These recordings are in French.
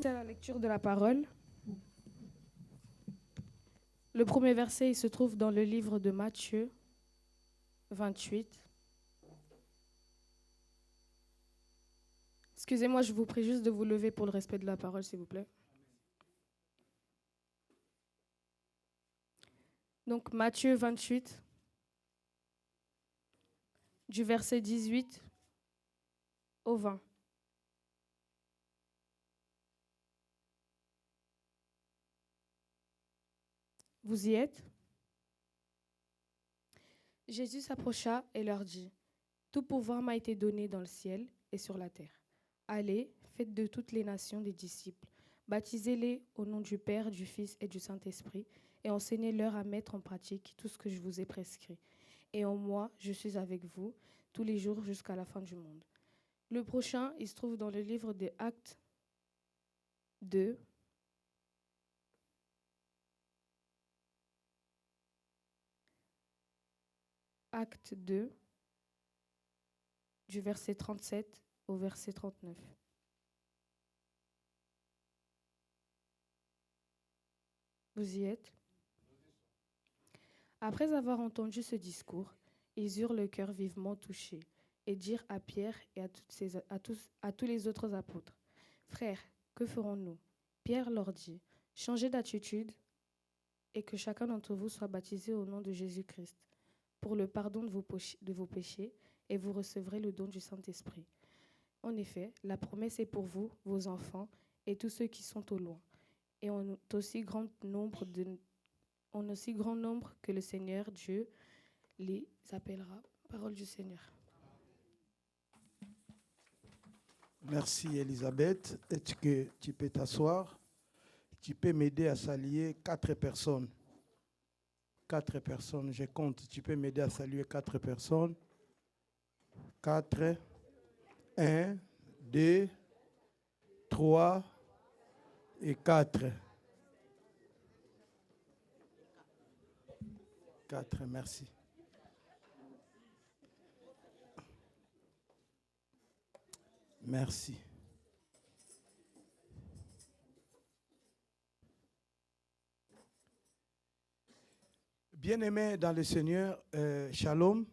C'est la lecture de la parole. Le premier verset, il se trouve dans le livre de Matthieu 28. Excusez-moi, je vous prie juste de vous lever pour le respect de la parole, s'il vous plaît. Donc Matthieu 28, du verset 18 au 20. Vous y êtes? Jésus s'approcha et leur dit, « Tout pouvoir m'a été donné dans le ciel et sur la terre. Allez, faites de toutes les nations des disciples, baptisez-les au nom du Père, du Fils et du Saint-Esprit, et enseignez-leur à mettre en pratique tout ce que je vous ai prescrit. Et en moi, je suis avec vous tous les jours jusqu'à la fin du monde. » Le prochain, il se trouve dans le livre des Actes 2. Acte 2, du verset 37 au verset 39. Vous y êtes? Après avoir entendu ce discours, ils eurent le cœur vivement touché et dirent à Pierre et à tous les autres apôtres, « Frères, que ferons-nous » Pierre leur dit, « Changez d'attitude et que chacun d'entre vous soit baptisé au nom de Jésus-Christ pour le pardon de vos péchés, et vous recevrez le don du Saint-Esprit. En effet, la promesse est pour vous, vos enfants, et tous ceux qui sont au loin, et en aussi grand nombre que le Seigneur Dieu les appellera. » Parole du Seigneur. Merci Elisabeth. Est-ce que tu peux t'asseoir? Tu peux m'aider à saluer 4 personnes. 4 personnes, je compte. Tu peux m'aider à saluer 4 personnes. 4. 1, 2, 3 et 4. 4, merci. Merci. Bien-aimés dans le Seigneur, Shalom.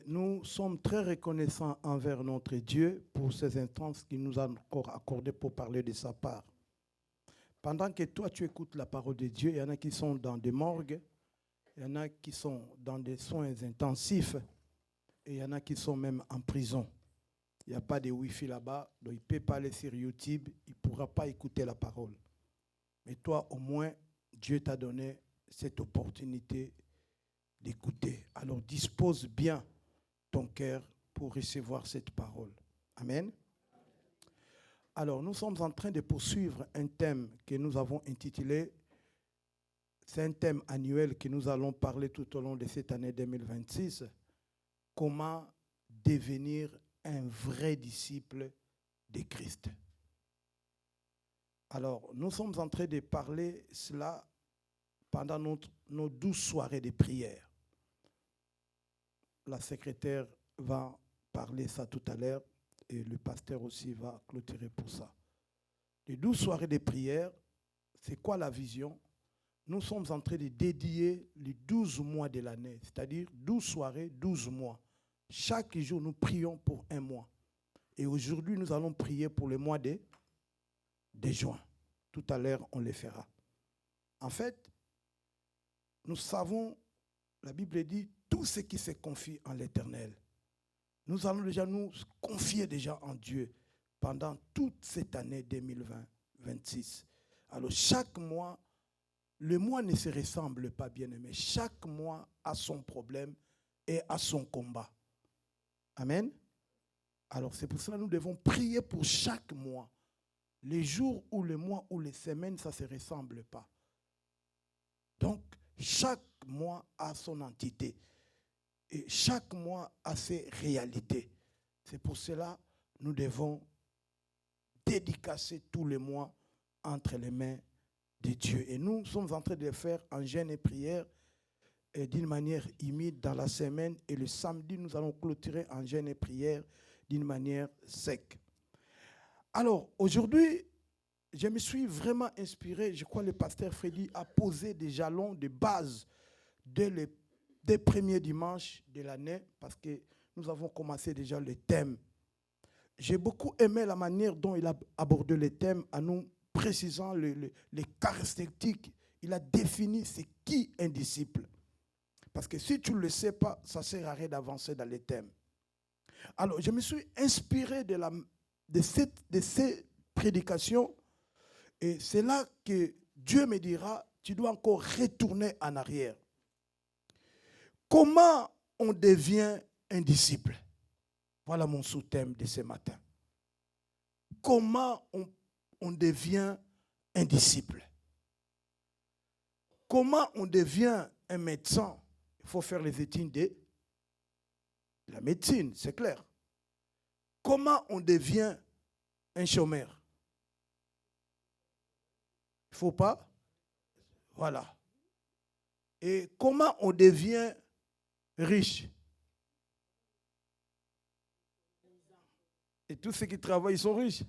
Nous sommes très reconnaissants envers notre Dieu pour ces instants qu'il nous a encore accordé pour parler de sa part. Pendant que toi, tu écoutes la parole de Dieu, il y en a qui sont dans des morgues, il y en a qui sont dans des soins intensifs, et il y en a qui sont même en prison. Il n'y a pas de Wi-Fi là-bas, donc il ne peut pas aller sur YouTube, il ne pourra pas écouter la parole. Mais toi, au moins, Dieu t'a donné cette opportunité d'écouter. Alors dispose bien ton cœur pour recevoir cette parole. Amen. Alors nous sommes en train de poursuivre un thème que nous avons intitulé, c'est un thème annuel que nous allons parler tout au long de cette année 2026, comment devenir un vrai disciple de Christ. Alors nous sommes en train de parler cela pendant nos 12 soirées de prière. La secrétaire va parler ça tout à l'heure et le pasteur aussi va clôturer pour ça. Les 12 soirées de prière, c'est quoi la vision? Nous sommes en train de dédier les 12 mois de l'année, c'est-à-dire 12 soirées, 12 mois. Chaque jour, nous prions pour un mois. Et aujourd'hui, nous allons prier pour le mois de juin. Tout à l'heure, on le fera. En fait, nous savons, la Bible dit, tout ce qui se confie en l'Éternel. Nous allons déjà nous confier déjà en Dieu pendant toute cette année 2026. Alors chaque mois, le mois ne se ressemble pas, bien aimé. Chaque mois a son problème et a son combat. Amen. Alors c'est pour cela que nous devons prier pour chaque mois. Les jours ou les mois ou les semaines, ça ne se ressemble pas. Donc chaque mois a son entité. Et chaque mois a ses réalités. C'est pour cela que nous devons dédicacer tous les mois entre les mains de Dieu. Et nous sommes en train de le faire en jeûne et prière et d'une manière humide dans la semaine. Et le samedi, nous allons clôturer en jeûne et prière d'une manière sec. Alors, aujourd'hui, je me suis vraiment inspiré. Je crois que le pasteur Freddy a posé des jalons de base dès les premiers dimanches de l'année, parce que nous avons commencé déjà le thème. J'ai beaucoup aimé la manière dont il a abordé le thème en nous précisant les caractéristiques. Il a défini c'est qui un disciple. Parce que si tu ne le sais pas, ça ne sert à rien d'avancer dans les thèmes. Alors, je me suis inspiré de ces prédications, et c'est là que Dieu me dira, tu dois encore retourner en arrière. Comment on devient un disciple? Voilà mon sous-thème de ce matin. Comment on devient un disciple? Comment on devient un médecin? Il faut faire les études de la médecine, c'est clair. Comment on devient un chômeur? Il ne faut pas. Voilà. Et comment on devient riche? Et tous ceux qui travaillent sont riches.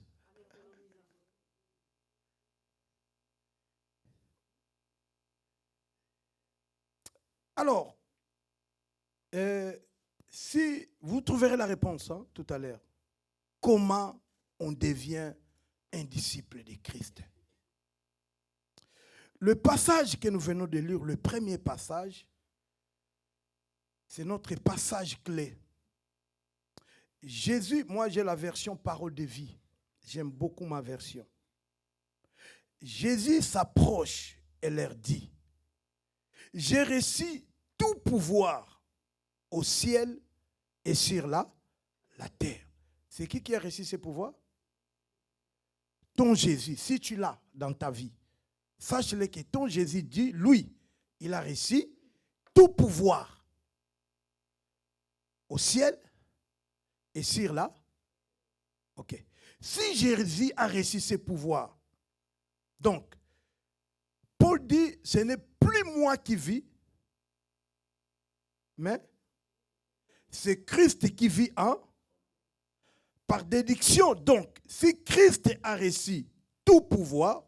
Alors, si vous trouverez la réponse tout à l'heure, comment on devient un disciple de Christ? Le passage que nous venons de lire, le premier passage, c'est notre passage clé. Jésus, moi j'ai la version parole de vie. J'aime beaucoup ma version. Jésus s'approche et leur dit, j'ai reçu tout pouvoir au ciel et sur la terre. C'est qui a reçu ce pouvoir? Ton Jésus, si tu l'as dans ta vie, sache-le que ton Jésus dit, lui, il a reçu tout pouvoir au ciel et sur la. Ok. Si Jésus a reçu ce pouvoir, donc, Paul dit, ce n'est plus moi qui vis, mais c'est Christ qui vit en. Par déduction, donc, si Christ a reçu tout pouvoir,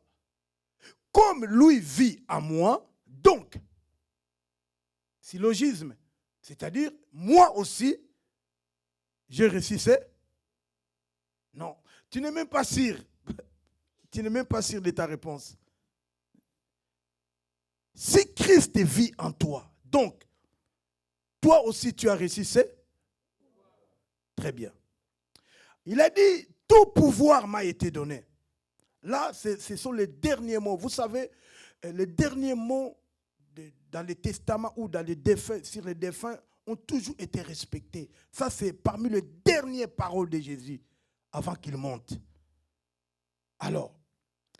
comme lui vit en moi, donc, syllogisme, c'est-à-dire, moi aussi, j'ai reçu ce. Non, tu n'es même pas sûr. Tu n'es même pas sûr de ta réponse. Si Christ vit en toi, donc, toi aussi tu as reçu ce. Très bien. Il a dit, tout pouvoir m'a été donné. Là, ce sont les derniers mots. Vous savez, les derniers mots dans les testaments ou dans les défunts, sur les défunts, ont toujours été respectés. Ça, c'est parmi les dernières paroles de Jésus avant qu'il monte. Alors,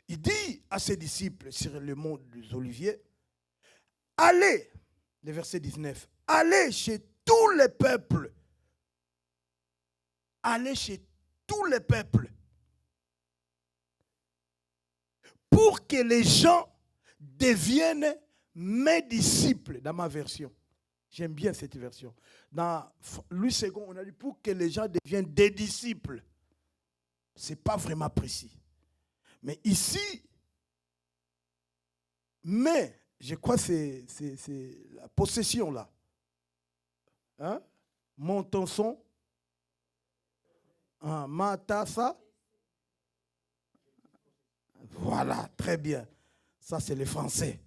il dit à ses disciples sur le mont des Oliviers, allez, le verset 19, allez chez tous les peuples. Allez chez tous les peuples. Pour que les gens deviennent mes disciples, dans ma version. J'aime bien cette version. Dans Louis II, on a dit pour que les gens deviennent des disciples. Ce n'est pas vraiment précis. Mais ici, mais, je crois que c'est la possession là. Hein? Montons son. Matassa. Voilà, très bien. Ça, c'est le français.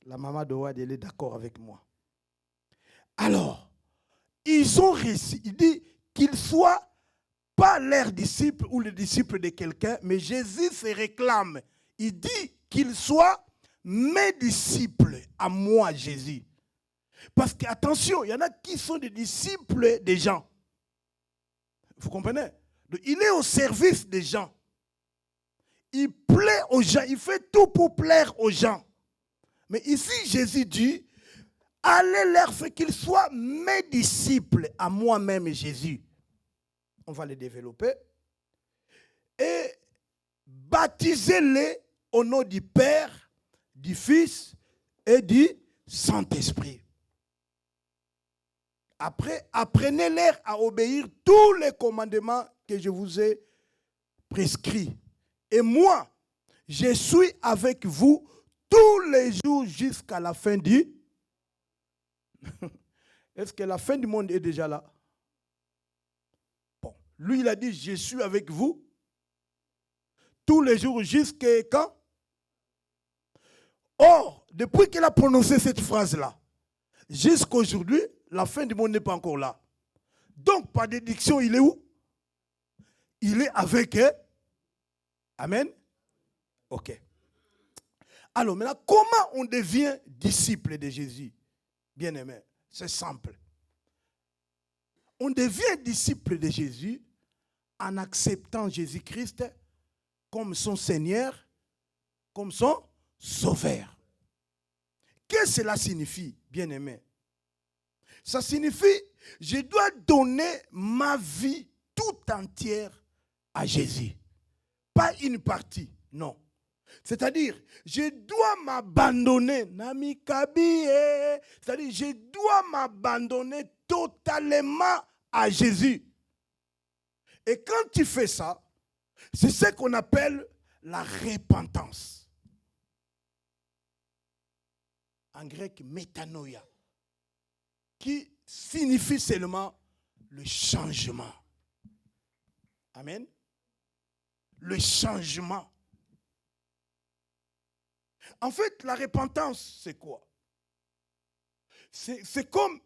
La maman de Ouad, elle est d'accord avec moi. Alors, ils ont réussi. Il dit qu'ils soient pas leurs disciples ou les disciples de quelqu'un, mais Jésus se réclame. Il dit qu'ils soient mes disciples, à moi, Jésus. Parce qu'attention, il y en a qui sont des disciples des gens. Vous comprenez? Donc, il est au service des gens. Il plaît aux gens, il fait tout pour plaire aux gens. Mais ici, Jésus dit, allez leur faire qu'ils soient mes disciples, à moi-même Jésus. On va les développer. Et baptisez-les au nom du Père, du Fils et du Saint-Esprit. Après, apprenez-leur à obéir tous les commandements que je vous ai prescrit. Et moi, je suis avec vous tous les jours jusqu'à la fin du... Est-ce que la fin du monde est déjà là? Bon, lui, il a dit, je suis avec vous tous les jours jusqu'à quand? Or, depuis qu'il a prononcé cette phrase-là, jusqu'à aujourd'hui, la fin du monde n'est pas encore là. Donc, par déduction, il est où? Il est avec eux. Amen. Ok. Alors, maintenant, comment on devient disciple de Jésus? Bien-aimé, c'est simple. On devient disciple de Jésus en acceptant Jésus-Christ comme son Seigneur, comme son Sauveur. Qu'est-ce que cela signifie, bien-aimé? Ça signifie, je dois donner ma vie tout entière à Jésus. Pas une partie, non. C'est-à-dire, je dois m'abandonner. C'est-à-dire, je dois m'abandonner totalement à Jésus. Et quand tu fais ça, c'est ce qu'on appelle la repentance. En grec, métanoïa, qui signifie seulement le changement. Amen. Le changement. En fait, la repentance, c'est quoi? C'est comme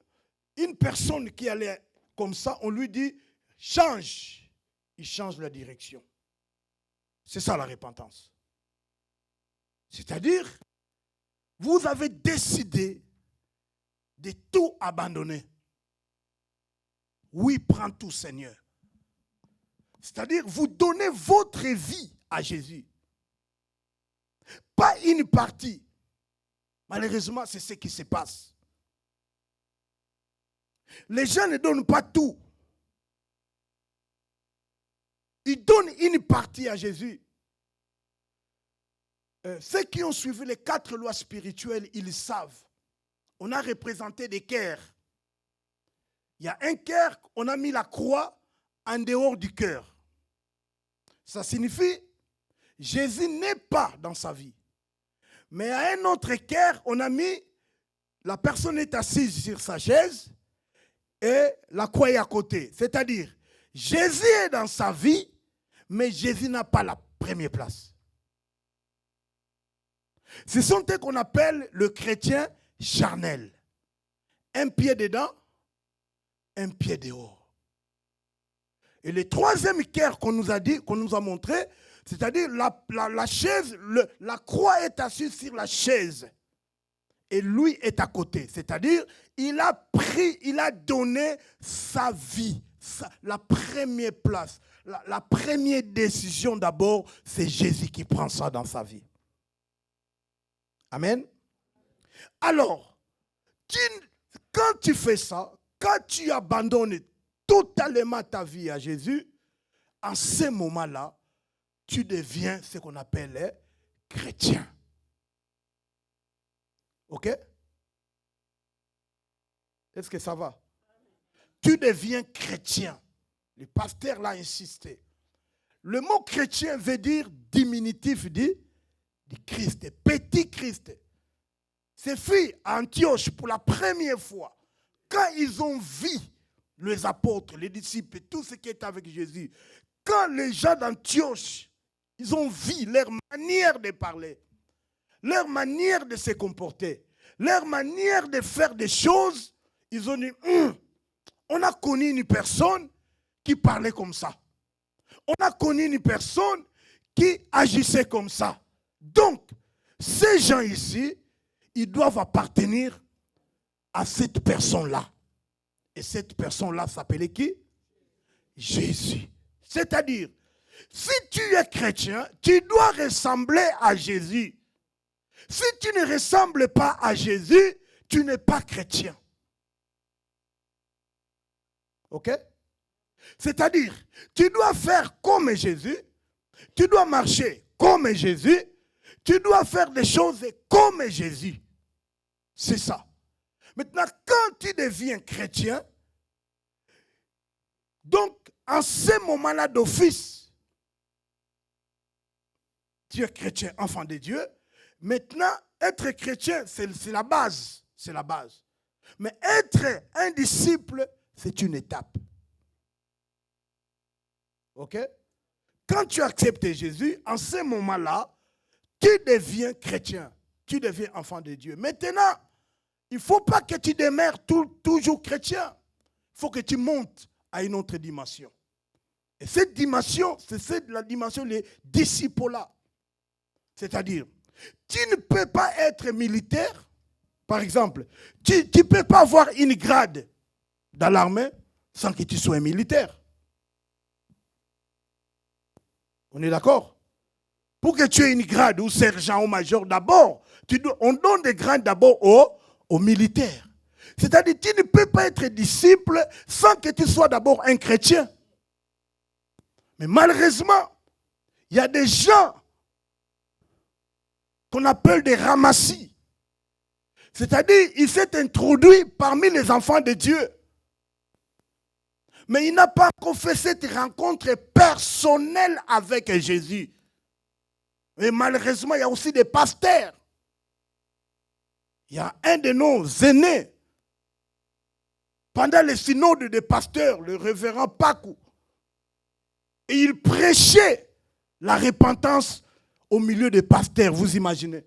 une personne qui allait comme ça, on lui dit, change. Il change la direction. C'est ça la repentance. C'est-à-dire, vous avez décidé de tout abandonner. Oui, prends tout, Seigneur. C'est-à-dire, vous donnez votre vie à Jésus. Pas une partie. Malheureusement, c'est ce qui se passe. Les gens ne donnent pas tout. Ils donnent une partie à Jésus. Ceux qui ont suivi les 4 lois spirituelles, ils savent. On a représenté des cœurs. Il y a un cœur, on a mis la croix en dehors du cœur. Ça signifie, Jésus n'est pas dans sa vie. Mais à un autre cœur, on a mis, la personne est assise sur sa chaise et la croix est à côté. C'est-à-dire, Jésus est dans sa vie, mais Jésus n'a pas la première place. Ce sont eux qu'on appelle le chrétien charnel. Un pied dedans, un pied dehors. Et le troisième cœur qu'on nous a dit, qu'on nous a montré, c'est-à-dire la chaise, la croix est assise sur la chaise. Et lui est à côté. C'est-à-dire, il a pris, il a donné sa vie, la première place. La première décision d'abord, c'est Jésus qui prend ça dans sa vie. Amen. Alors, quand tu fais ça, quand tu abandonnes totalement ta vie à Jésus, en ce moment-là, tu deviens ce qu'on appelle chrétien. Ok? Est-ce que ça va? Tu deviens chrétien. Le pasteur l'a insisté. Le mot chrétien veut dire diminutif du Christ, petit Christ. Ces filles à Antioche, pour la première fois, quand ils ont vu les apôtres, les disciples, tout ce qui est avec Jésus, quand les gens d'Antioche, ils ont vu leur manière de parler, leur manière de se comporter, leur manière de faire des choses, ils ont dit, on a connu une personne qui parlait comme ça. On a connu une personne qui agissait comme ça. Donc, ces gens ici, ils doivent appartenir à cette personne-là. Et cette personne-là s'appelait qui? Jésus. C'est-à-dire, si tu es chrétien, tu dois ressembler à Jésus. Si tu ne ressembles pas à Jésus, tu n'es pas chrétien. Ok? C'est-à-dire, tu dois faire comme Jésus, tu dois marcher comme Jésus, tu dois faire des choses comme Jésus. C'est ça. Maintenant, quand tu deviens chrétien, donc, en ce moment-là d'office, tu es chrétien, enfant de Dieu. Maintenant, être chrétien, c'est la base. C'est la base. Mais être un disciple, c'est une étape. OK? Quand tu acceptes Jésus, en ce moment-là, tu deviens chrétien. Tu deviens enfant de Dieu. Maintenant, il ne faut pas que tu demeures toujours chrétien. Il faut que tu montes à une autre dimension. Et cette dimension, c'est la dimension des disciples-là. C'est-à-dire, tu ne peux pas être militaire. Par exemple, tu ne peux pas avoir une grade dans l'armée sans que tu sois militaire. On est d'accord? Pour que tu aies une grade ou sergent ou major, d'abord, on donne des grades d'abord aux militaires. C'est-à-dire, tu ne peux pas être disciple sans que tu sois d'abord un chrétien. Mais malheureusement, il y a des gens qu'on appelle des ramassis. C'est-à-dire, il s'est introduit parmi les enfants de Dieu. Mais il n'a pas encore fait cette rencontre personnelle avec Jésus. Et malheureusement, il y a aussi des pasteurs. Il y a un de nos aînés, pendant le synode des pasteurs, le révérend Pakou, et il prêchait la repentance au milieu des pasteurs, vous imaginez.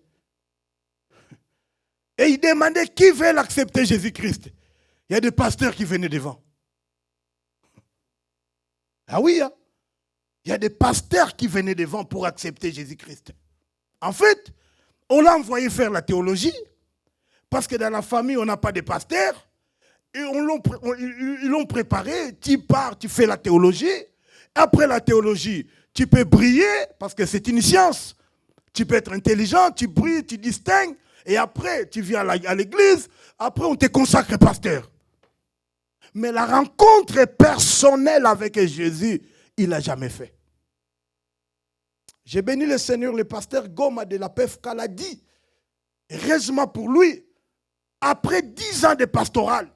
Et il demandait qui veut l'accepter Jésus-Christ. Il y a des pasteurs qui venaient devant. Ah oui, hein? Il y a des pasteurs qui venaient devant pour accepter Jésus-Christ. En fait, on l'a envoyé faire la théologie, parce que dans la famille, on n'a pas de pasteurs. Et ils l'ont préparé, tu pars, tu fais la théologie. Après la théologie, tu peux briller, parce que c'est une science. Tu peux être intelligent, tu brilles, tu distingues. Et après, tu viens à l'église. Après, on te consacre pasteur. Mais la rencontre personnelle avec Jésus, il n'a jamais fait. J'ai béni le Seigneur, le pasteur Goma de la PFK l'a dit. Heureusement pour lui, après 10 ans de pastoral,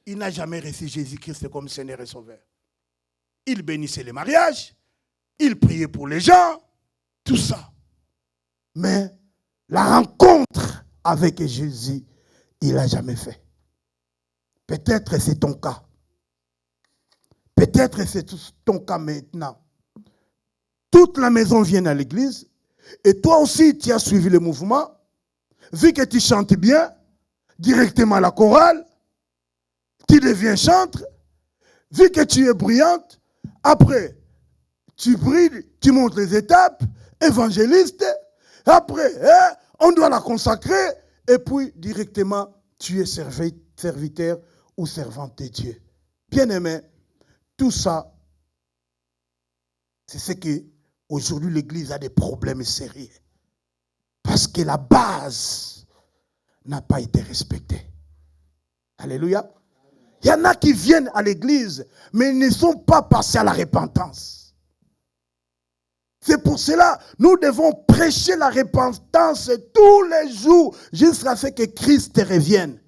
il n'a jamais reçu Jésus-Christ comme Seigneur et Sauveur. Il bénissait les mariages, il priait pour les gens, tout ça. Mais la rencontre avec Jésus, il n'a jamais fait. Peut-être c'est ton cas. Peut-être c'est ton cas maintenant. Toute la maison vient à l'église et toi aussi tu as suivi le mouvement. Vu que tu chantes bien, directement à la chorale, tu deviens chantre. Vu que tu es brillante, après tu brilles, tu montes les étapes, évangéliste. Après, on doit la consacrer et puis directement tu es serviteur ou servante de Dieu. Bien-aimé, tout ça, c'est ce que aujourd'hui l'Église a des problèmes sérieux. Parce que la base n'a pas été respectée. Alléluia. Il y en a qui viennent à l'Église, mais ils ne sont pas passés à la repentance. C'est pour cela que nous devons prêcher la repentance tous les jours jusqu'à ce que Christ revienne.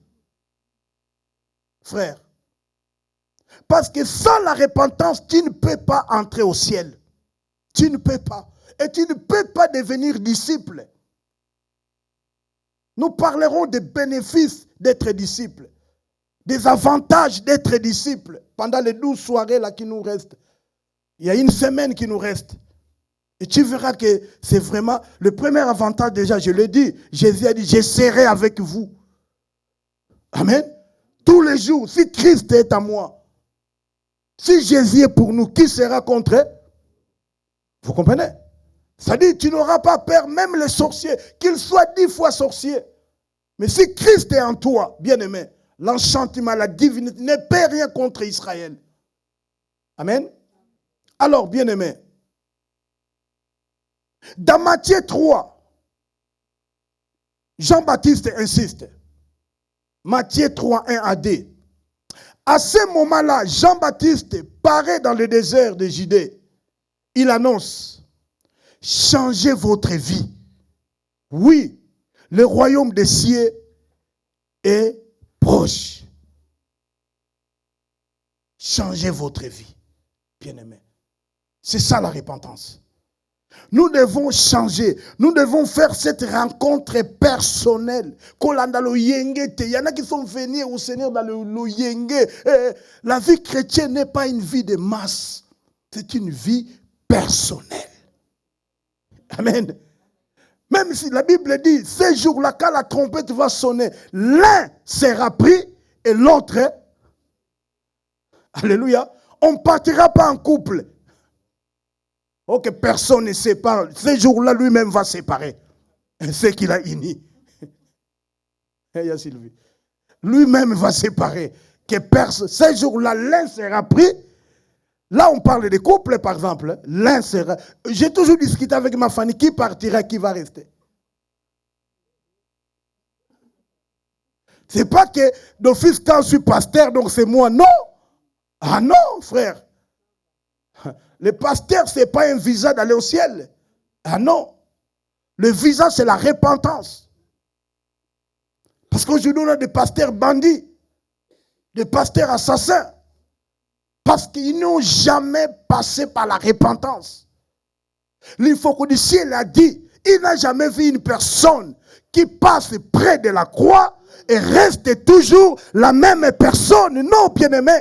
Frère, parce que sans la repentance, tu ne peux pas entrer au ciel. Tu ne peux pas. Et tu ne peux pas devenir disciple. Nous parlerons des bénéfices d'être disciple, des avantages d'être disciple pendant les 12 soirées là qui nous restent. Il y a une semaine qui nous reste. Et tu verras que c'est vraiment le premier avantage déjà, je l'ai dit. Jésus a dit, je serai avec vous. Amen. Tous les jours, si Christ est à moi, si Jésus est pour nous, qui sera contre eux? Vous comprenez? C'est-à-dire, tu n'auras pas peur, même les sorciers, qu'ils soient 10 fois sorciers. Mais si Christ est en toi, bien-aimé, l'enchantement, la divinité ne peut rien contre Israël. Amen. Alors, bien-aimé, dans Matthieu 3, Jean-Baptiste insiste. Matthieu 3, 1 à 2. À ce moment-là, Jean-Baptiste paraît dans le désert de Judée. Il annonce, changez votre vie. Oui, le royaume des cieux est proche. Changez votre vie, bien-aimé. C'est ça la repentance. Nous devons changer. Nous devons faire cette rencontre personnelle. Il y en a qui sont venus au Seigneur dans le yenge. La vie chrétienne n'est pas une vie de masse. C'est une vie personnelle. Amen. Même si la Bible dit, ces jours-là, quand la trompette va sonner, l'un sera pris et l'autre. Alléluia. On ne partira pas en couple. Ok, personne ne sépare. Ces jours-là, lui-même va séparer. C'est qu'il a uni. Lui-même va séparer. Ces jours-là, l'un sera pris. Là, on parle de couple, par exemple. L'un sera. J'ai toujours discuté avec ma famille. Qui partira, qui va rester? C'est pas que d'office, quand je suis pasteur, donc c'est moi. Non. Ah non, frère. Le pasteur, ce n'est pas un visa d'aller au ciel. Ah non. Le visa, c'est la repentance. Parce qu'aujourd'hui, on a des pasteurs bandits, des pasteurs assassins. Parce qu'ils n'ont jamais passé par la repentance. L'Infocodiciel a dit, il n'a jamais vu une personne qui passe près de la croix et reste toujours la même personne. Non, bien-aimé.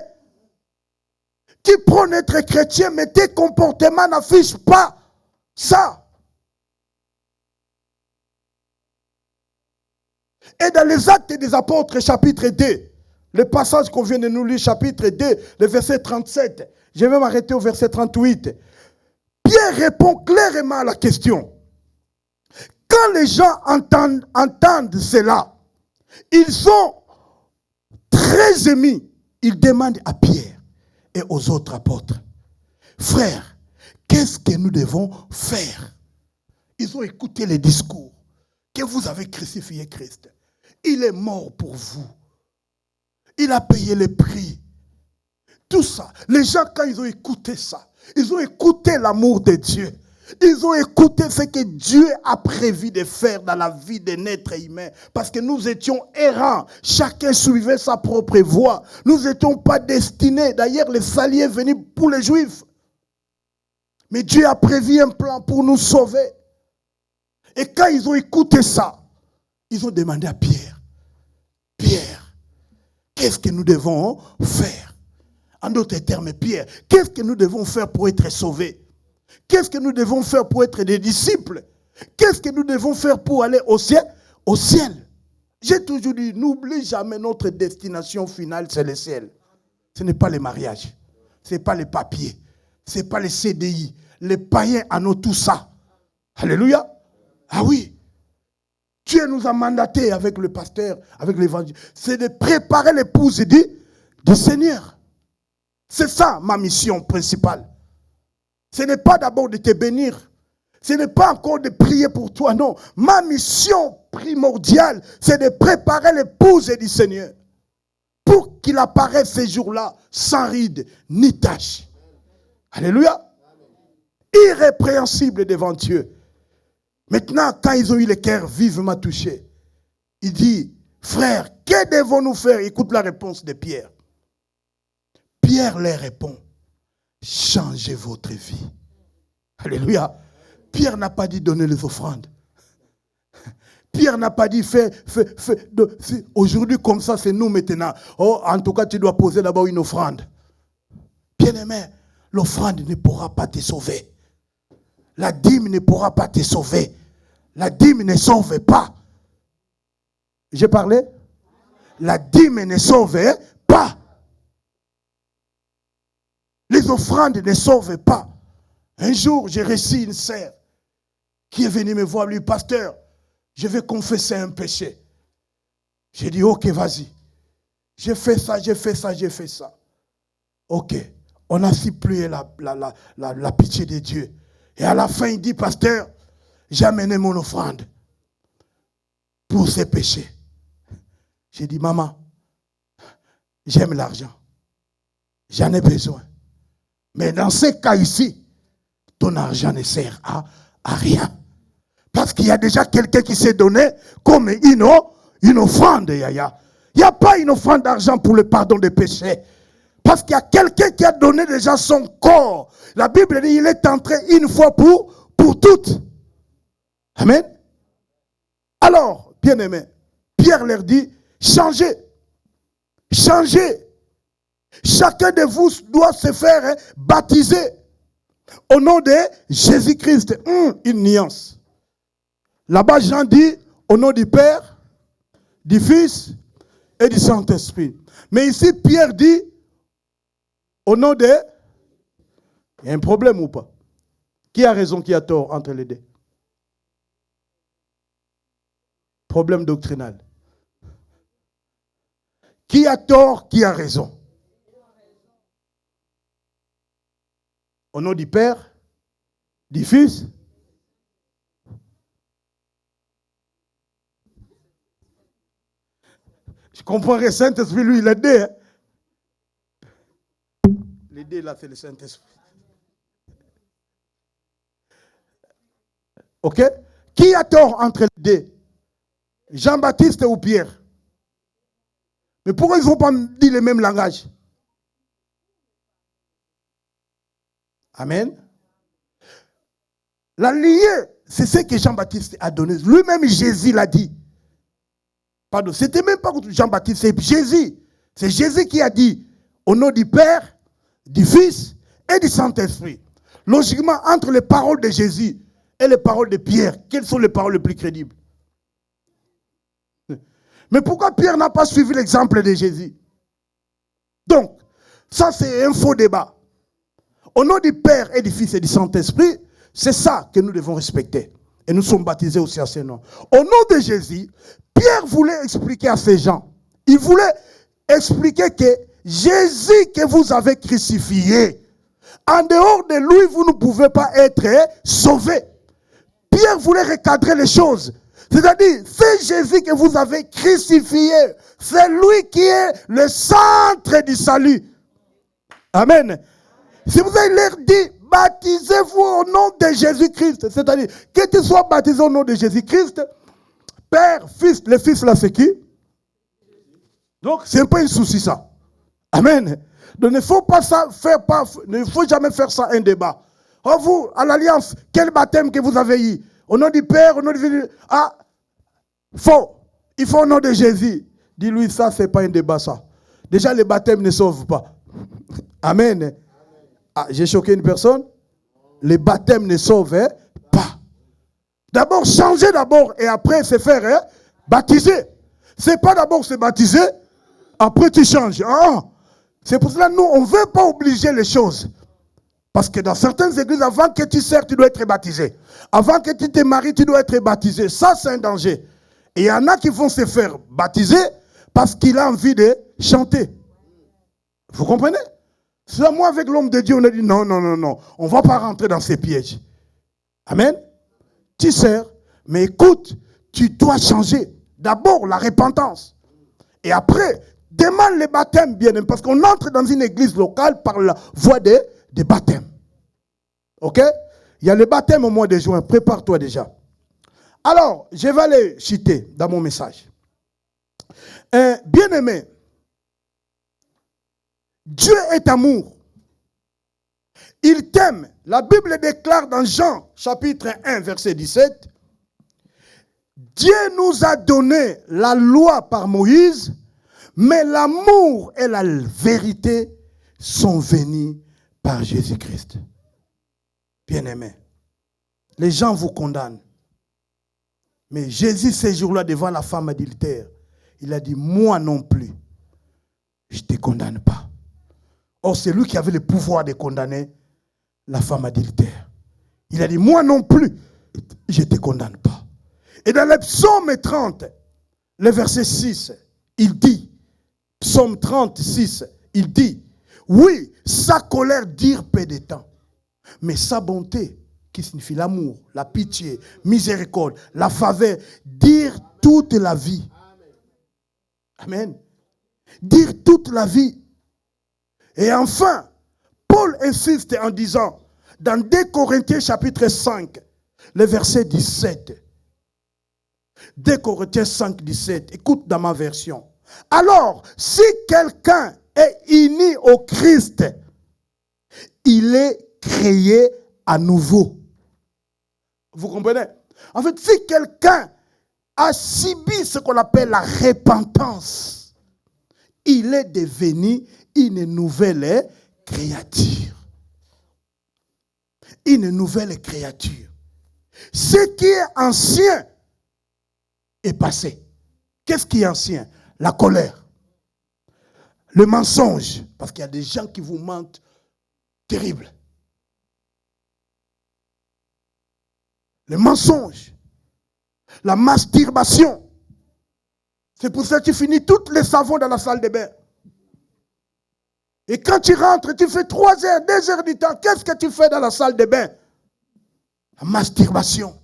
Qui prône être chrétien, mais tes comportements n'affichent pas ça. Et dans les Actes des Apôtres, chapitre 2, le passage qu'on vient de nous lire, chapitre 2, le verset 37, je vais m'arrêter au verset 38. Pierre répond clairement à la question. Quand les gens entendent cela, ils sont très émus. Ils demandent à Pierre et aux autres apôtres, frères, qu'est-ce que nous devons faire? Ils ont écouté les discours que vous avez crucifié Christ. Il est mort pour vous. Il a payé le prix. Tout ça. Les gens, quand ils ont écouté ça, ils ont écouté l'amour de Dieu. Ils ont écouté ce que Dieu a prévu de faire dans la vie d'un être humain. Parce que nous étions errants. Chacun suivait sa propre voie. Nous n'étions pas destinés. D'ailleurs, le salut est venu pour les Juifs. Mais Dieu a prévu un plan pour nous sauver. Et quand ils ont écouté ça, ils ont demandé à Pierre, Pierre, qu'est-ce que nous devons faire? En d'autres termes, Pierre, qu'est-ce que nous devons faire pour être sauvés? Qu'est-ce que nous devons faire pour être des disciples? Qu'est-ce que nous devons faire pour aller au ciel? Au ciel. J'ai toujours dit, n'oublie jamais notre destination finale, c'est le ciel. Ce n'est pas le mariage. Ce n'est pas les papiers. Ce n'est pas les CDI. Les païens en ont tout ça. Alléluia. Ah oui. Dieu nous a mandaté avec le pasteur, avec l'évangile. C'est de préparer l'épouse du Seigneur. C'est ça ma mission principale. Ce n'est pas d'abord de te bénir. Ce n'est pas encore de prier pour toi, non. Ma mission primordiale, c'est de préparer l'épouse du Seigneur. Pour qu'il apparaisse ces jours-là, sans ride, ni tache. Alléluia. Irrépréhensible devant Dieu. Maintenant, quand ils ont eu le cœur vivement touché, il dit, frère, que devons-nous faire? Écoute la réponse de Pierre. Pierre leur répond, changez votre vie. Alléluia. Pierre n'a pas dit donner les offrandes. Pierre n'a pas dit aujourd'hui comme ça, c'est nous maintenant. Oh, en tout cas, tu dois poser d'abord une offrande. Bien-aimé, l'offrande ne pourra pas te sauver. La dîme ne pourra pas te sauver. La dîme ne sauve pas. J'ai parlé? La dîme ne sauve pas. Les offrandes ne sauvent pas. Un jour, j'ai reçu une sœur qui est venue me voir, lui, pasteur, je vais confesser un péché. J'ai dit, ok, vas-y. J'ai fait ça, j'ai fait ça, j'ai fait ça. Ok, on a supplié la pitié de Dieu. Et à la fin, il dit, pasteur, j'ai amené mon offrande pour ces péchés. J'ai dit, maman, j'aime l'argent. J'en ai besoin. Mais dans ces cas ici, ton argent ne sert à rien. Parce qu'il y a déjà quelqu'un qui s'est donné comme une offrande, Yaya. Il n'y a pas une offrande d'argent pour le pardon des péchés. Parce qu'il y a quelqu'un qui a donné déjà son corps. La Bible dit, il est entré une fois pour pour toutes. Amen. Alors, bien-aimés, Pierre leur dit, changez. Changez. Chacun de vous doit se faire baptiser au nom de Jésus-Christ. Une nuance. Là-bas, Jean dit, au nom du Père, du Fils et du Saint-Esprit. Mais ici, Pierre dit, au nom de... Il y a un problème ou pas? Qui a raison, qui a tort entre les deux? Problème doctrinal. Qui a tort, qui a raison? Au nom du Père, du Fils. Je comprendrais Saint-Esprit, lui, il a dit. L'idée là, c'est le Saint-Esprit. Ok? Qui a tort entre les deux? Jean-Baptiste ou Pierre? Mais pourquoi ils n'ont pas dit le même langage? Amen. La lignée, c'est ce que Jean-Baptiste a donné. Lui-même, Jésus l'a dit. Pardon, c'était même pas Jean-Baptiste, c'est Jésus. C'est Jésus qui a dit, au nom du Père, du Fils et du Saint-Esprit. Logiquement, entre les paroles de Jésus et les paroles de Pierre, quelles sont les paroles les plus crédibles? Mais pourquoi Pierre n'a pas suivi l'exemple de Jésus? Donc, ça c'est un faux débat. Au nom du Père et du Fils et du Saint-Esprit, c'est ça que nous devons respecter. Et nous sommes baptisés aussi à ce nom. Au nom de Jésus, Pierre voulait expliquer à ces gens. Il voulait expliquer que Jésus que vous avez crucifié, en dehors de lui, vous ne pouvez pas être sauvés. Pierre voulait recadrer les choses. C'est-à-dire, c'est Jésus que vous avez crucifié. C'est lui qui est le centre du salut. Amen. Si vous avez l'air dit, baptisez-vous au nom de Jésus-Christ. C'est-à-dire, que tu sois baptisé au nom de Jésus-Christ, Père, Fils, le Fils là, c'est qui? Donc, c'est pas un souci ça. Amen. Donc, il ne faut pas ça faire, ne faut jamais faire ça un débat. Oh, vous, à l'Alliance, quel baptême que vous avez eu? Au nom du Père, au nom du Fils. Ah, faux. Il faut au nom de Jésus. Dis-lui, ça, c'est pas un débat, ça. Déjà, les baptêmes ne sauvent pas. Amen. Ah, j'ai choqué une personne? Les baptêmes ne sauvent pas. D'abord, changer d'abord et après se faire baptiser. C'est pas d'abord se baptiser, après tu changes. Ah, c'est pour cela que nous, on ne veut pas obliger les choses. Parce que dans certaines églises, avant que tu sers, tu dois être baptisé. Avant que tu te maries, tu dois être baptisé. Ça, c'est un danger. Et il y en a qui vont se faire baptiser parce qu'il a envie de chanter. Vous comprenez? C'est moi, avec l'homme de Dieu, on a dit non, non, non, non. On ne va pas rentrer dans ces pièges. Amen. Tu sers, mais écoute, tu dois changer. D'abord, la repentance. Et après, demande le baptême, bien aimé, parce qu'on entre dans une église locale par la voie des baptêmes. Ok? Il y a le baptême au mois de juin. Prépare-toi déjà. Alors, je vais aller citer dans mon message. Bien aimé, Dieu est amour. Il t'aime. La Bible déclare dans Jean, chapitre 1, verset 17, Dieu nous a donné la loi par Moïse, mais l'amour et la vérité sont venus par Jésus-Christ. Bien-aimé, les gens vous condamnent. Mais Jésus, ces jours-là, devant la femme adultère, il a dit, moi non plus, je ne te condamne pas. Or, c'est lui qui avait le pouvoir de condamner la femme adultère. Il a dit, moi non plus, je ne te condamne pas. Et dans le psaume 30, le verset 6, il dit, psaume 36, il dit, oui, sa colère dure peu de temps, mais sa bonté, qui signifie l'amour, la pitié, miséricorde, la faveur, dure toute la vie. Amen. Dire toute la vie. Et enfin, Paul insiste en disant, dans 2 Corinthiens chapitre 5, le verset 17. 2 Corinthiens 5, 17. Écoute dans ma version. Alors, si quelqu'un est uni au Christ, il est créé à nouveau. Vous comprenez? En fait, si quelqu'un a subi ce qu'on appelle la repentance, il est devenu une nouvelle créature. Une nouvelle créature. Ce qui est ancien est passé. Qu'est-ce qui est ancien? La colère. Le mensonge. Parce qu'il y a des gens qui vous mentent terrible. Le mensonge. La masturbation. C'est pour ça que tu finis tous les savons dans la salle de bain. Et quand tu rentres, tu fais 3 heures, 2 heures du temps. Qu'est-ce que tu fais dans la salle de bain? La masturbation.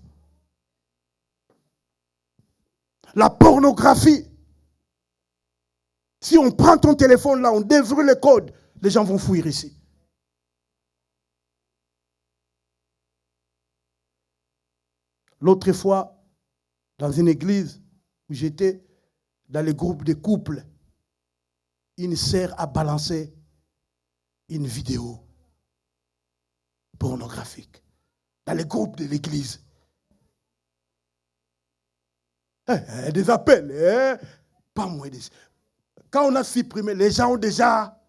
La pornographie. Si on prend ton téléphone là, on déverrouille le code, les gens vont fuir ici. L'autre fois, dans une église où j'étais, dans le groupe de couples, une sœur a balancé une vidéo pornographique dans le groupe de l'église. Des appels, pas moins de... Quand on a supprimé, les gens ont déjà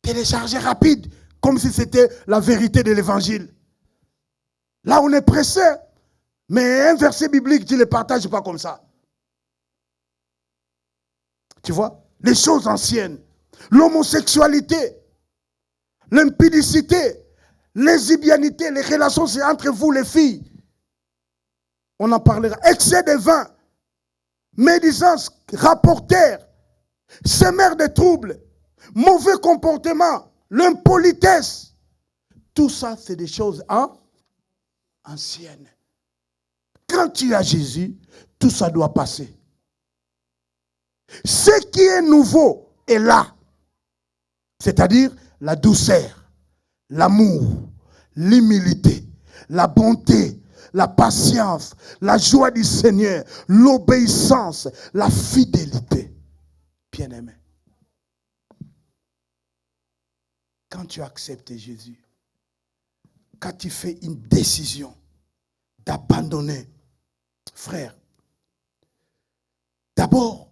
téléchargé rapide, comme si c'était la vérité de l'évangile. Là, on est pressé, mais un verset biblique, tu ne le partages pas comme ça. Tu vois? Les choses anciennes, l'homosexualité, l'impudicité, l'exhibianité, les relations entre vous, les filles. On en parlera. Excès de vin, médisance, rapporteur, semeur de troubles, mauvais comportement, l'impolitesse. Tout ça, c'est des choses anciennes. Quand tu as Jésus, tout ça doit passer. Ce qui est nouveau est là. C'est-à-dire la douceur, l'amour, l'humilité, la bonté, la patience, la joie du Seigneur, l'obéissance, la fidélité. Bien-aimé, quand tu acceptes Jésus, quand tu fais une décision d'abandonner, frère, d'abord,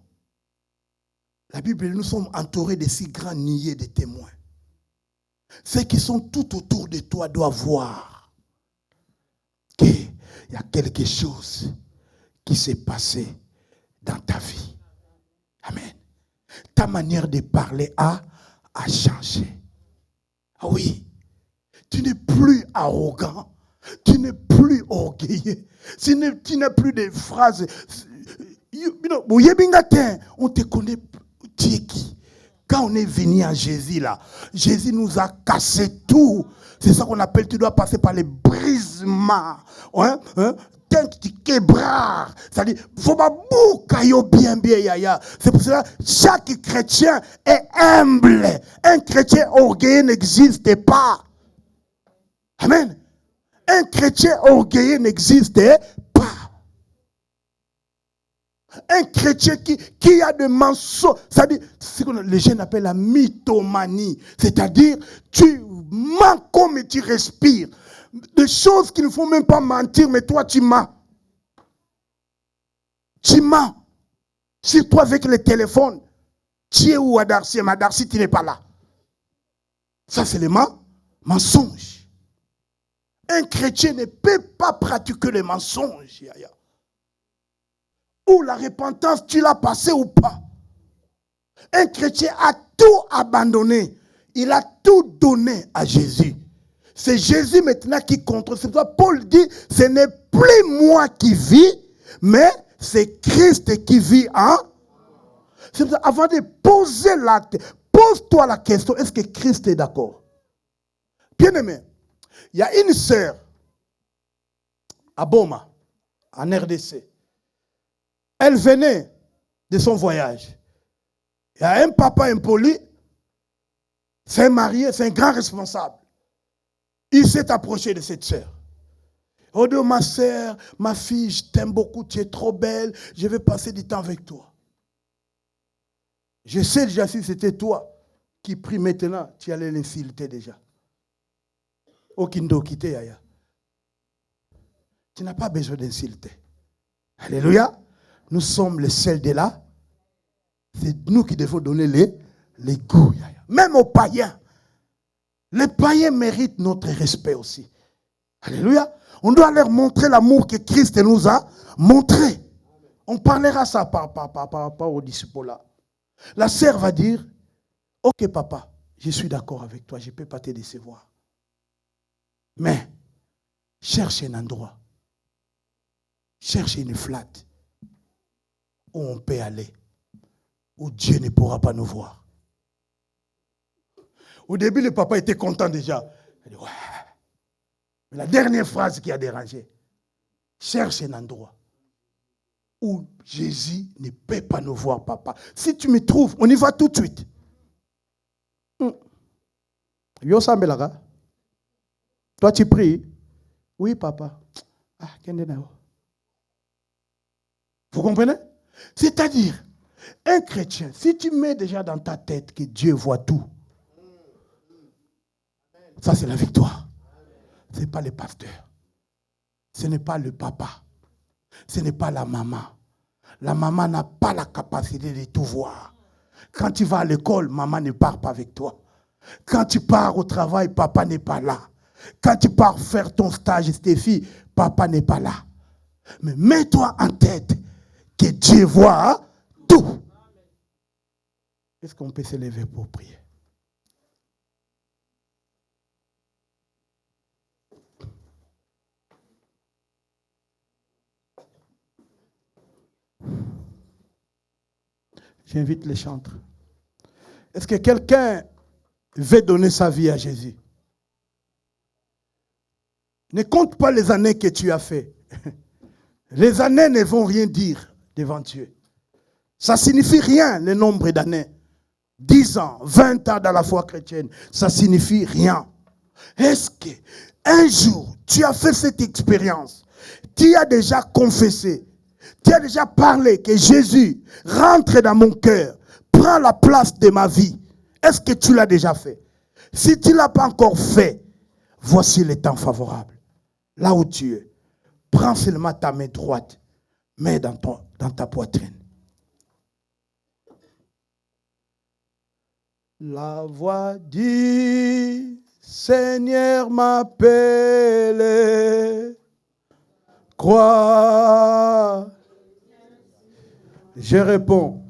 la Bible, nous sommes entourés de si grands nuées de témoins. Ceux qui sont tout autour de toi doivent voir qu'il y a quelque chose qui s'est passé dans ta vie. Amen. Ta manière de parler a changé. Ah oui, tu n'es plus arrogant, tu n'es plus orgueilleux, tu n'as plus de phrases. On te connaît, tu es qui? Quand on est venu à Jésus là, Jésus nous a cassé tout. C'est ça qu'on appelle, tu dois passer par les brisements. C'est-à-dire, faut pas bien, yaya. C'est pour cela que chaque chrétien est humble. Un chrétien orgueilleux n'existe pas. Amen. Un chrétien orgueilleux n'existe pas. Un chrétien qui a des mensonges, c'est-à-dire ce que les jeunes appellent la mythomanie. C'est-à-dire, tu mens comme tu respires. Des choses qu'il ne faut même pas mentir, mais toi tu mens. Tu mens. Sur toi avec le téléphone. Tu es où à Darcy? Mais à Darcy, tu n'es pas là. Ça, c'est le mensonge. Un chrétien ne peut pas pratiquer les mensonges. Ou la repentance, tu l'as passé ou pas. Un chrétien a tout abandonné. Il a tout donné à Jésus. C'est Jésus maintenant qui contrôle. C'est pourquoi Paul dit, ce n'est plus moi qui vis, mais c'est Christ qui vit en. C'est pour ça, avant de poser l'acte, pose-toi la question, est-ce que Christ est d'accord? Bien-aimé, il y a une sœur à Boma, en RDC. Elle venait de son voyage. Il y a un papa impoli, c'est un marié, c'est un grand responsable. Il s'est approché de cette sœur. Oh Dieu, ma sœur, ma fille, je t'aime beaucoup, tu es trop belle, je vais passer du temps avec toi. Je sais déjà si c'était toi qui prie maintenant, tu allais l'insulter déjà. Aucun do quitté, yaya. Tu n'as pas besoin d'insulter. Alléluia. Nous sommes les seuls de là. C'est nous qui devons donner les goûts. Même aux païens. Les païens méritent notre respect aussi. Alléluia. On doit leur montrer l'amour que Christ nous a montré. On parlera ça par rapport aux disciples là. La sœur va dire, ok papa, je suis d'accord avec toi, je ne peux pas te décevoir. Mais, cherche un endroit. Cherche une flatte où on peut aller, où Dieu ne pourra pas nous voir. Au début, le papa était content déjà. Il dit, ouais. Mais la dernière phrase qui a dérangé, cherche un endroit où Jésus ne peut pas nous voir, papa. Si tu me trouves, on y va tout de suite. Toi, tu pries? Oui, papa. Vous comprenez? C'est-à-dire, un chrétien, si tu mets déjà dans ta tête que Dieu voit tout, ça c'est la victoire. Ce n'est pas le pasteur. Ce n'est pas le papa. Ce n'est pas la maman. La maman n'a pas la capacité de tout voir. Quand tu vas à l'école, maman ne part pas avec toi. Quand tu pars au travail, papa n'est pas là. Quand tu pars faire ton stage, Stéphie, papa n'est pas là. Mais mets-toi en tête que Dieu voit tout. Est-ce qu'on peut se lever pour prier? J'invite les chantres. Est-ce que quelqu'un veut donner sa vie à Jésus? Ne compte pas les années que tu as fait. Les années ne vont rien dire devant Dieu. Ça ne signifie rien, le nombre d'années. 10 ans, 20 ans dans la foi chrétienne, ça ne signifie rien. Est-ce qu'un jour, tu as fait cette expérience? Tu as déjà confessé? Tu as déjà parlé que Jésus rentre dans mon cœur, prend la place de ma vie? Est-ce que tu l'as déjà fait? Si tu ne l'as pas encore fait, voici le temps favorable. Là où tu es, prends seulement ta main droite, mets dans ta poitrine. La voix dit, Seigneur m'appelle, crois. Je réponds.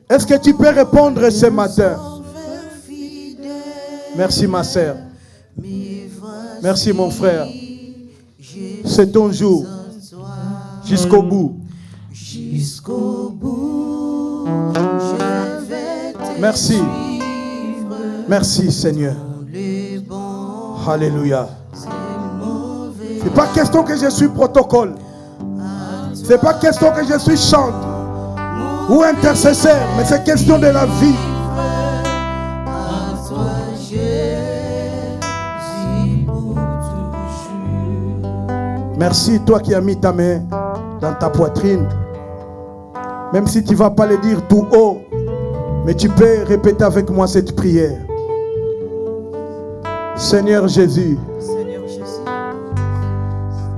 Est-ce que tu peux répondre ce matin? Merci ma sœur. Merci mon frère. C'est ton jour. Jusqu'au bout. Jusqu'au bout. Merci. Merci Seigneur. Alléluia. C'est pas question que je suis protocole. C'est pas question que je suis chante ou intercesseur, mais c'est question de la vie. Merci toi qui as mis ta main dans ta poitrine. Même si tu ne vas pas le dire tout haut, mais tu peux répéter avec moi cette prière. Seigneur Jésus,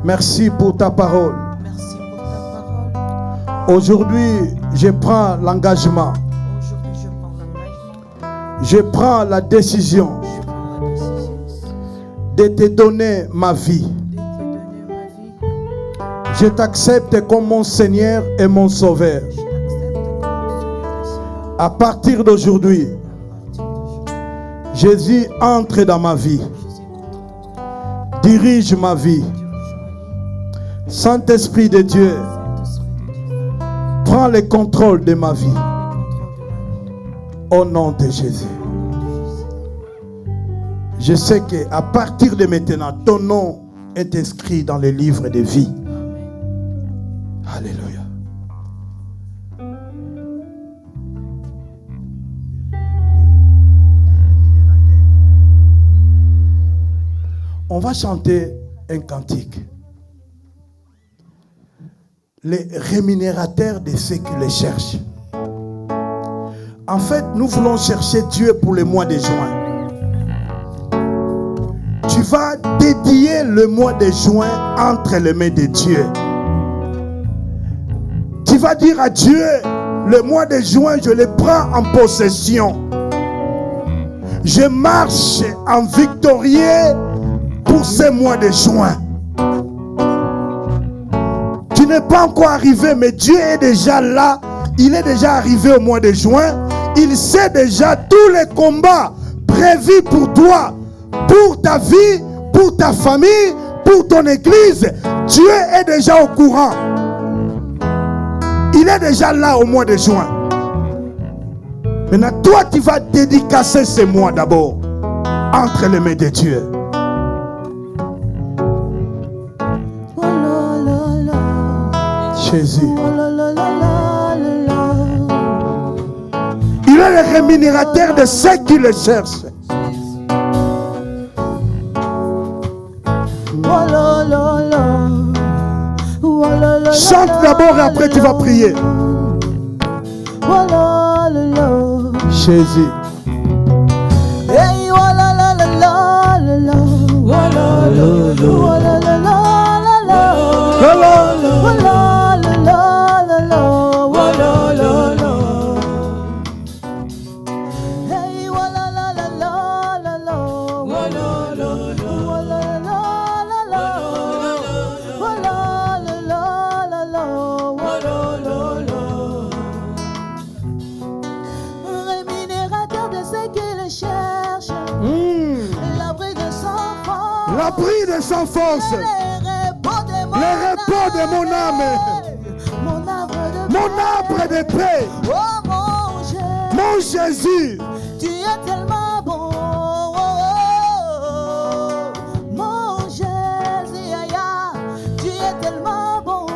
merci pour ta parole. Aujourd'hui, je prends l'engagement. Je prends la décision de te donner ma vie. Je t'accepte comme mon Seigneur et mon Sauveur. À partir d'aujourd'hui, Jésus entre dans ma vie. Dirige ma vie. Saint-Esprit de Dieu, prends le contrôle de ma vie. Au nom de Jésus. Je sais qu'à partir de maintenant, ton nom est inscrit dans le livre de vie. Alléluia. On va chanter un cantique. Les rémunérateurs de ceux qui les cherchent. En fait, nous voulons chercher Dieu pour le mois de juin. tu vas dédier le mois de juin entre les mains de Dieu. Tu vas dire à Dieu, le mois de juin, je le prends en possession. Je marche en victorieux pour ce mois de juin. Tu n'es pas encore arrivé, mais Dieu est déjà là. Il est déjà arrivé au mois de juin. Il sait déjà tous les combats prévus pour toi, pour ta vie, pour ta famille, pour ton église. Dieu est déjà au courant. Il est déjà là au mois de juin. Maintenant, toi, tu vas dédicacer ce mois d'abord entre les mains de Dieu. Jésus. Il est le rémunérateur de ceux qui le cherchent. Chante d'abord et après tu vas prier. Jésus. L'abri de sans force, le repos de mon âme, mon arbre de paix. Mon Jésus, tu es tellement bon. Mon Jésus, tu es tellement bon.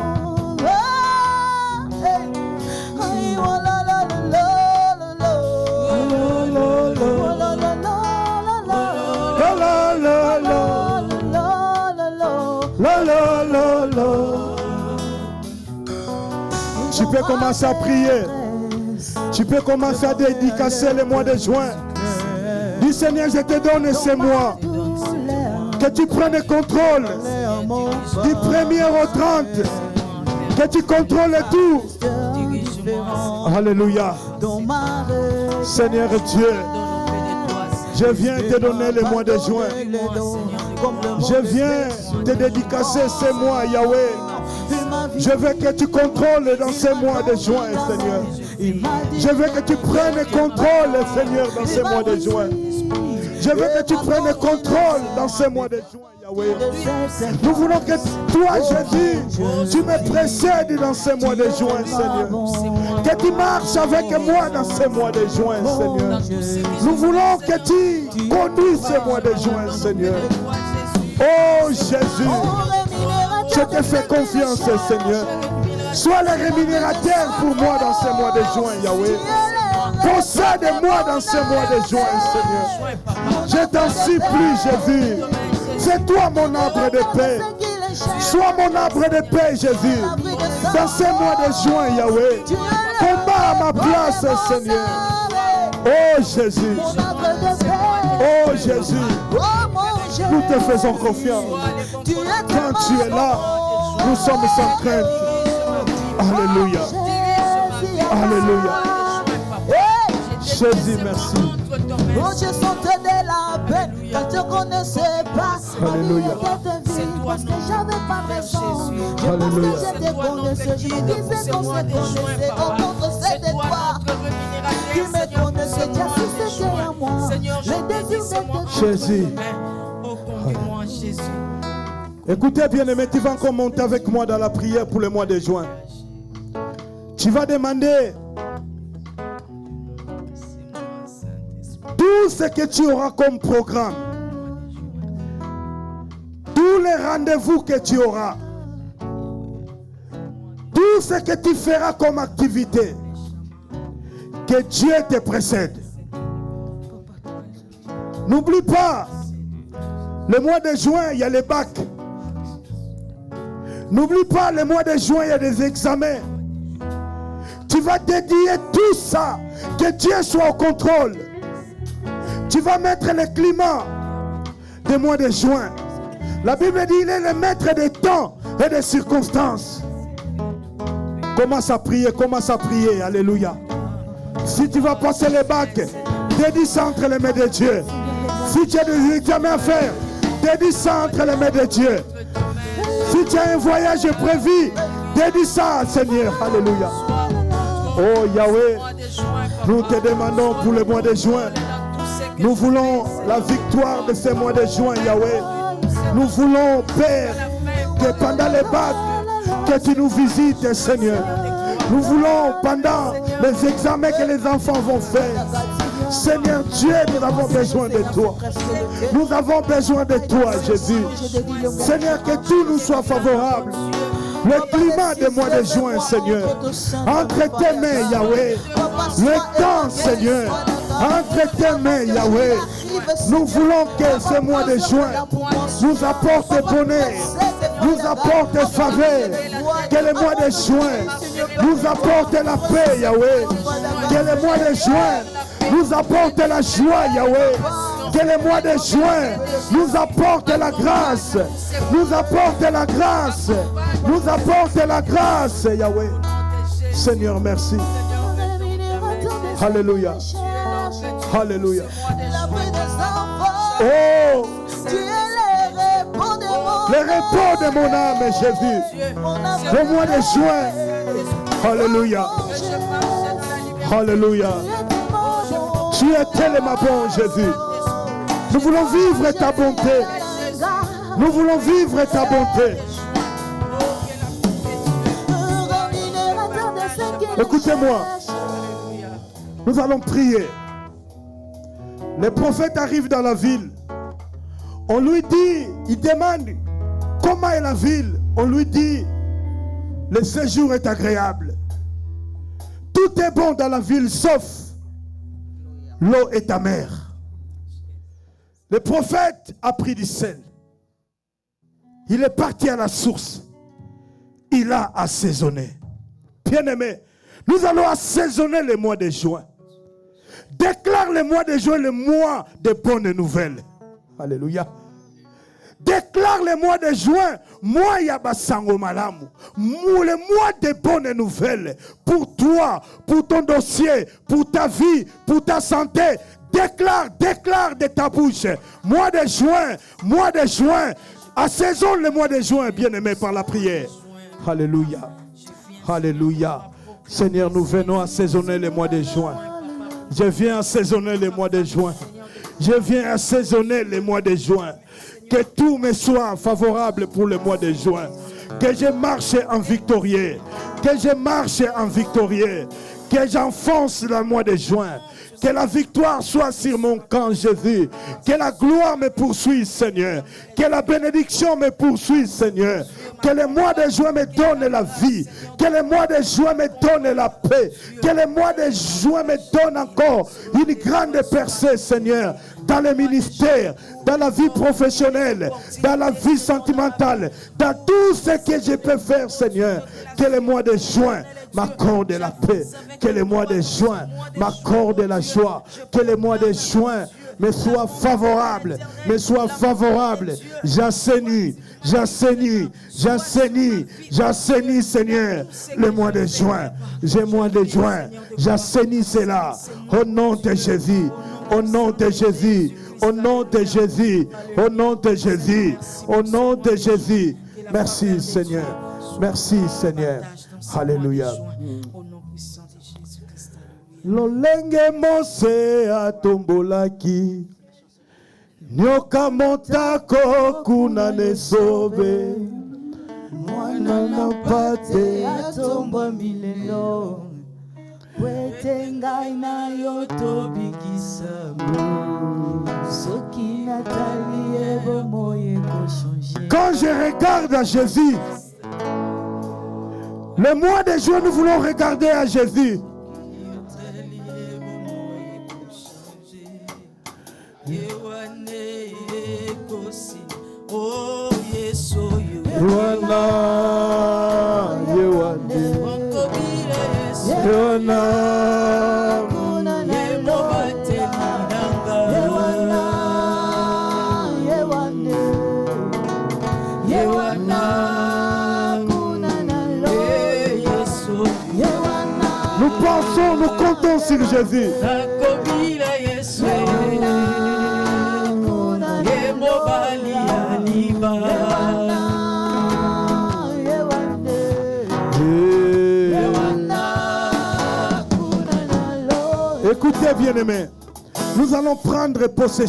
Tu peux commencer à prier. Tu peux commencer à dédicacer le mois de juin. Dis Seigneur, je te donne ce mois. Que tu prennes le contrôle du 1er au 30. Que tu contrôles tout. Alléluia. Seigneur Dieu, je viens te donner le mois de juin. Je viens te dédicacer ce mois, Yahweh. Je veux que tu contrôles dans ce mois de juin, Seigneur. Je veux que tu prennes le contrôle, Seigneur, dans ce mois de juin. Je veux que tu prennes le contrôle dans ce mois de juin, Yahweh. Nous voulons que toi, Jésus, tu me précèdes dans ce mois de juin, Seigneur. Que tu marches avec moi dans ce mois de juin, Seigneur. Nous voulons que tu conduises ce mois de juin, Seigneur. Oh Jésus, je te fais confiance, Seigneur. Sois le rémunérateur pour moi dans ce mois de juin, Yahweh. Possède-moi dans ce mois de juin, Seigneur. Je t'en supplie, Jésus. C'est toi mon arbre de paix. Sois mon arbre de paix, Jésus. Dans ce mois de juin, Yahweh. Combat à ma place, Seigneur. Oh Jésus. Oh Jésus. Nous te faisons confiance. Quand tu es là, nous sommes sans crainte. Alléluia. Alléluia. Jésus, merci. Oh, je sentais de la peine quand je ne connaissais pas. Alléluia. Parce que j'avais pas raison. Alléluia. Je te connaissais, je disais qu'on se connaissait. Au contre, c'était toi. Tu me connaissais, tu as su ce qu'il y a à moi. Les désirs de Jésus. Écoutez bien, aimé, tu vas encore monter avec moi dans la prière pour le mois de juin. Tu vas demander tout ce que tu auras comme programme, tous les rendez-vous que tu auras, tout ce que tu feras comme activité, que Dieu te précède. N'oublie pas, le mois de juin, il y a les bacs. N'oublie pas, le mois de juin, il y a des examens. Tu vas dédier tout ça, que Dieu soit au contrôle. Tu vas mettre le climat, des mois de juin. La Bible dit il est le maître des temps et des circonstances. Commence à prier, alléluia. Si tu vas passer les bacs, dédie ça entre les mains de Dieu. Si tu as des examens à faire, dédie ça entre les mains de Dieu. Si tu as un voyage prévu, dédie ça, Seigneur, alléluia. Oh Yahweh, nous te demandons pour le mois de juin. Nous voulons la victoire de ce mois de juin, Yahweh. Nous voulons, Père, que pendant les bacs, que tu nous visites, Seigneur. Nous voulons, pendant les examens que les enfants vont faire, Seigneur Dieu, nous avons besoin de toi. Nous avons besoin de toi, Jésus. Seigneur, que tout nous soit favorable. Le climat du mois de juin, Seigneur. Entre tes mains, Yahweh. Le temps, Seigneur. Entre tes mains, Yahweh. Nous voulons que ce mois de juin nous apporte bonheur, nous apporte faveur. Que le mois de juin nous apporte la paix, Yahweh. Que le mois de juin nous apporte la joie, Yahweh. Que le mois de juin nous apporte la grâce. Nous apporte la grâce. Nous apporte la grâce, Yahweh. Seigneur, merci. Alléluia. Alléluia. Oh, le repos de mon âme, Jésus. Au mois de juin. Alléluia. Alléluia. Tu es tellement bon, Jésus. Nous voulons vivre ta bonté. Nous voulons vivre ta bonté. Écoutez-moi. Nous allons prier. Le prophète arrive dans la ville. On lui dit, il demande comment est la ville. On lui dit, le séjour est agréable. Tout est bon dans la ville sauf l'eau est amère. Le prophète a pris du sel. Il est parti à la source. Il a assaisonné. Bien-aimé, nous allons assaisonner le mois de juin. Déclare le mois de juin le mois de bonnes nouvelles. Alléluia. Déclare le mois de juin, mois yabasango malamu. Le mois de bonnes nouvelles. Pour toi, pour ton dossier, pour ta vie, pour ta santé. Déclare de ta bouche. Mois de juin. Assaisonne le mois de juin, bien-aimé, par la prière. Alléluia. Alléluia. Seigneur, nous venons assaisonner le mois de juin. Je viens assaisonner le mois de juin. Je viens assaisonner le mois de juin. Que tout me soit favorable pour le mois de juin. Que je marche en victorieux. Que je marche en victorieux. Que j'enfonce le mois de juin. Que la victoire soit sur mon camp, Jésus. Que la gloire me poursuive, Seigneur. Que la bénédiction me poursuive, Seigneur. Que le mois de juin me donne la vie. Que le mois de juin me donne la paix. Que le mois de juin me donne encore une grande percée, Seigneur. Dans le ministère, dans la vie professionnelle, dans la vie sentimentale, dans tout ce que je peux faire, Seigneur. Que le mois de juin m'accorde la paix. Que le mois de juin m'accorde la joie. Que le mois de juin me soit favorable. J'assainis, Seigneur, le mois de juin. J'assainis cela. Au nom de Jésus. Au nom de Jésus. Au nom de Jésus. Au nom de Jésus. Au nom de Jésus. Merci, Seigneur. Merci, Seigneur. Alléluia. Lolenge mose atombolaki nyoka motako kuna nesobe mwana na pate atombo milelo wetenga ina yoto bigisa soki natali ebo moye ko changer. Quand je regarde à Jésus, le mois de juin, nous voulons regarder à Jésus. Nous pensons, nous comptons sur Jésus. Écoutez, bien-aimés, nous allons prendre possession.